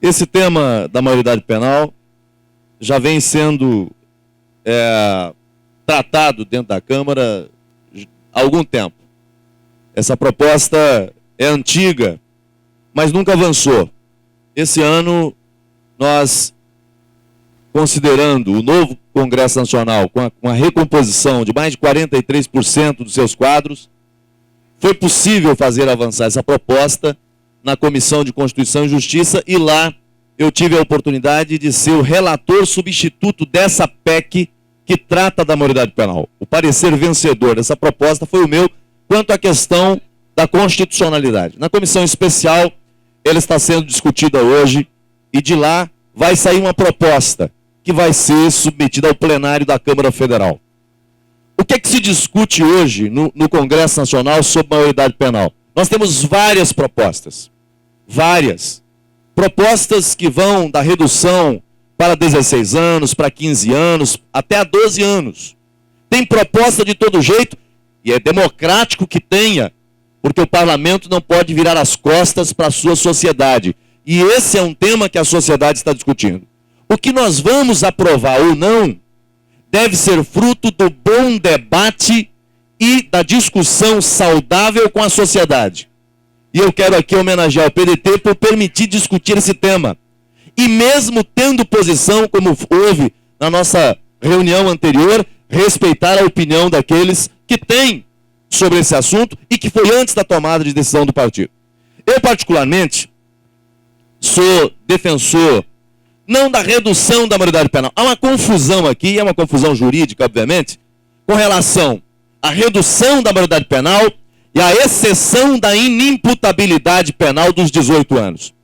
Esse tema da maioridade penal já vem sendo tratado dentro da Câmara há algum tempo. Essa proposta é antiga, mas nunca avançou. Esse ano, nós, considerando o novo Congresso Nacional, com a recomposição de mais de 43% dos seus quadros, foi possível fazer avançar essa proposta na Comissão de Constituição e Justiça, e lá eu tive a oportunidade de ser o relator substituto dessa PEC que trata da maioridade penal. O parecer vencedor dessa proposta foi o meu quanto à questão da constitucionalidade. Na comissão especial, ela está sendo discutida hoje, e de lá vai sair uma proposta que vai ser submetida ao plenário da Câmara Federal. O que é que se discute hoje no Congresso Nacional sobre maioridade penal? Nós temos várias propostas. Várias. Propostas que vão da redução para 16 anos, para 15 anos, até a 12 anos. Tem proposta de todo jeito, e é democrático que tenha, porque o parlamento não pode virar as costas para a sua sociedade. E esse é um tema que a sociedade está discutindo. O que nós vamos aprovar ou não deve ser fruto do bom debate e da discussão saudável com a sociedade. E eu quero aqui homenagear o PDT por permitir discutir esse tema. E mesmo tendo posição, como houve na nossa reunião anterior, respeitar a opinião daqueles que têm sobre esse assunto e que foi antes da tomada de decisão do partido. Eu, particularmente, sou defensor não da redução da maioridade penal. Há uma confusão aqui, é uma confusão jurídica, obviamente, com relação à redução da maioridade penal e à exceção da inimputabilidade penal dos 18 anos.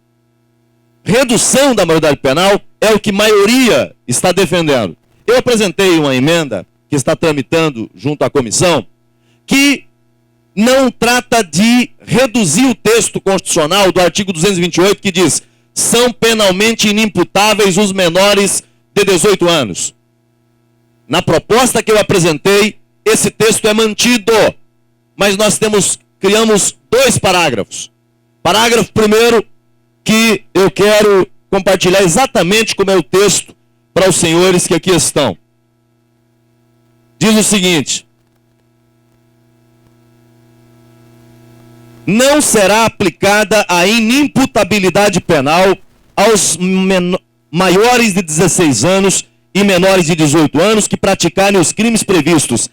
Redução da maioridade penal é o que a maioria está defendendo. Eu apresentei uma emenda que está tramitando junto à comissão, que não trata de reduzir o texto constitucional do artigo 228, que diz: são penalmente inimputáveis os menores de 18 anos. Na proposta que eu apresentei, esse texto é mantido, mas nós criamos 2 parágrafos. Parágrafo primeiro, que eu quero compartilhar exatamente como é o texto para os senhores que aqui estão. Diz o seguinte: não será aplicada a inimputabilidade penal aos maiores de 16 anos e menores de 18 anos que praticarem os crimes previstos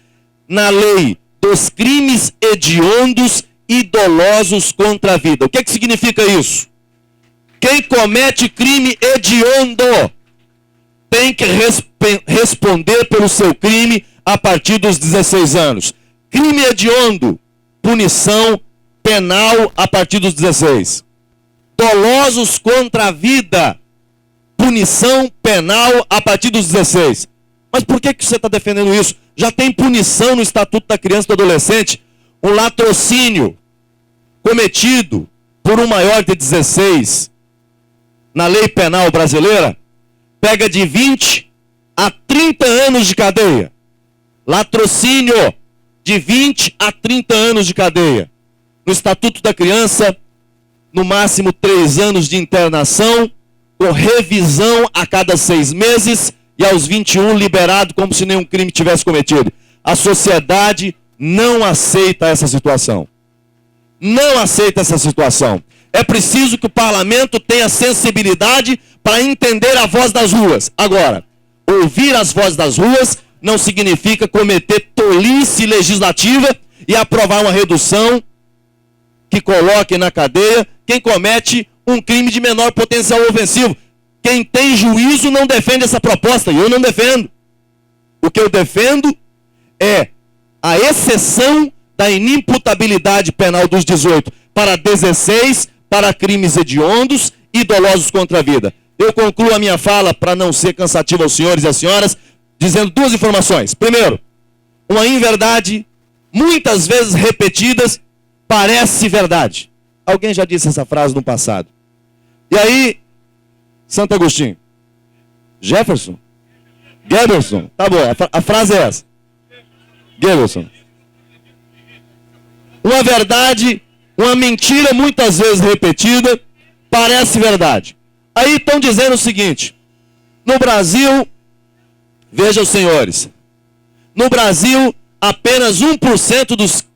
na lei dos crimes hediondos e dolosos contra a vida. O que significa isso? Quem comete crime hediondo tem que responder pelo seu crime a partir dos 16 anos. Crime hediondo, punição penal a partir dos 16. Dolosos contra a vida, punição penal a partir dos 16. Mas por que você está defendendo isso? Já tem punição no Estatuto da Criança e do Adolescente. Um latrocínio cometido por um maior de 16 na lei penal brasileira pega de 20 a 30 anos de cadeia. Latrocínio de 20 a 30 anos de cadeia. No Estatuto da Criança, no máximo 3 anos de internação, com revisão a cada 6 meses e aos 21 liberado como se nenhum crime tivesse cometido. A sociedade não aceita essa situação. Não aceita essa situação. É preciso que o parlamento tenha sensibilidade para entender a voz das ruas. Agora, ouvir as vozes das ruas não significa cometer tolice legislativa e aprovar uma redução que coloque na cadeia quem comete um crime de menor potencial ofensivo. Quem tem juízo não defende essa proposta, e eu não defendo. O que eu defendo é a exceção da inimputabilidade penal dos 18 para 16, para crimes hediondos e dolosos contra a vida. Eu concluo a minha fala, para não ser cansativo aos senhores e às senhoras, dizendo 2 informações. Primeiro, uma inverdade, muitas vezes repetidas, parece verdade. Alguém já disse essa frase no passado. E aí, Santo Agostinho, Jefferson? Goebbelson, tá bom, a frase é essa. Goebbelson. Uma verdade, uma mentira muitas vezes repetida, parece verdade. Aí estão dizendo o seguinte: no Brasil, vejam os senhores, no Brasil apenas 1% dos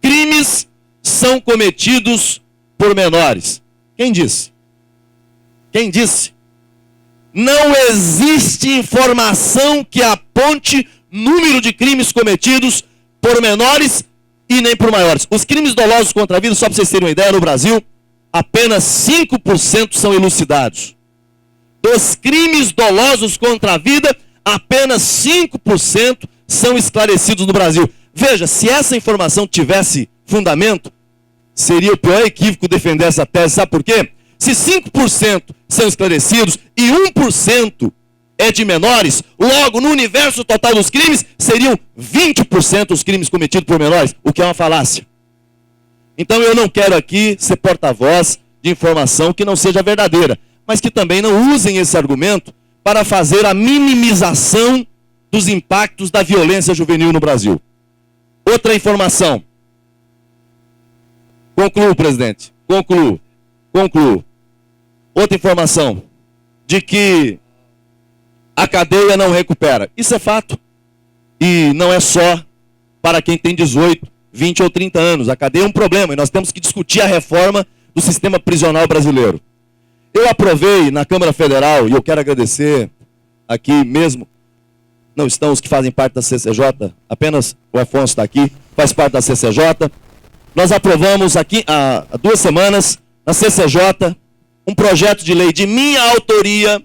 crimes são cometidos por menores. Quem disse? Quem disse? Não existe informação que aponte número de crimes cometidos por menores e nem por maiores. Os crimes dolosos contra a vida, só para vocês terem uma ideia, no Brasil, apenas 5% são elucidados. Dos crimes dolosos contra a vida, apenas 5% são esclarecidos no Brasil. Veja, se essa informação tivesse fundamento, seria o pior equívoco defender essa tese. Sabe por quê? Se 5% são esclarecidos e 1% é de menores, logo no universo total dos crimes, seriam 20% os crimes cometidos por menores, o que é uma falácia. Então eu não quero aqui ser porta-voz de informação que não seja verdadeira, mas que também não usem esse argumento para fazer a minimização dos impactos da violência juvenil no Brasil. Outra informação. Concluo, presidente. Concluo. Outra informação. De que a cadeia não recupera. Isso é fato. E não é só para quem tem 18, 20 ou 30 anos. A cadeia é um problema e nós temos que discutir a reforma do sistema prisional brasileiro. Eu aprovei na Câmara Federal, e eu quero agradecer aqui mesmo, não estão os que fazem parte da CCJ, apenas o Afonso está aqui, faz parte da CCJ. Nós aprovamos aqui há 2 semanas, na CCJ, um projeto de lei de minha autoria,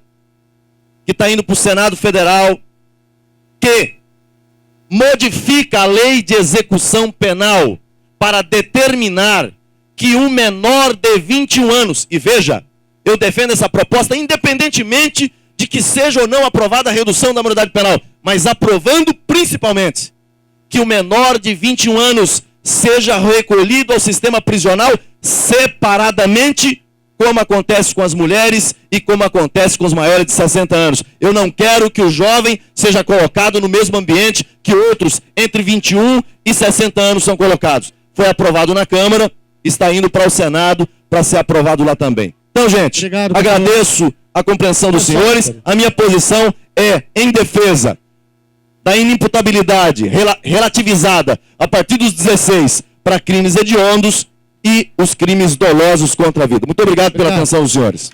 que está indo para o Senado Federal, que modifica a lei de execução penal para determinar que um menor de 21 anos, e veja, eu defendo essa proposta independentemente de que seja ou não aprovada a redução da maioridade penal, mas aprovando principalmente que o menor de 21 anos seja recolhido ao sistema prisional separadamente, como acontece com as mulheres e como acontece com os maiores de 60 anos. Eu não quero que o jovem seja colocado no mesmo ambiente que outros entre 21 e 60 anos são colocados. Foi aprovado na Câmara, está indo para o Senado para ser aprovado lá também. Então, gente, agradeço a compreensão dos senhores. A minha posição é em defesa da inimputabilidade relativizada a partir dos 16 para crimes hediondos e os crimes dolosos contra a vida. Muito obrigado pela atenção dos senhores.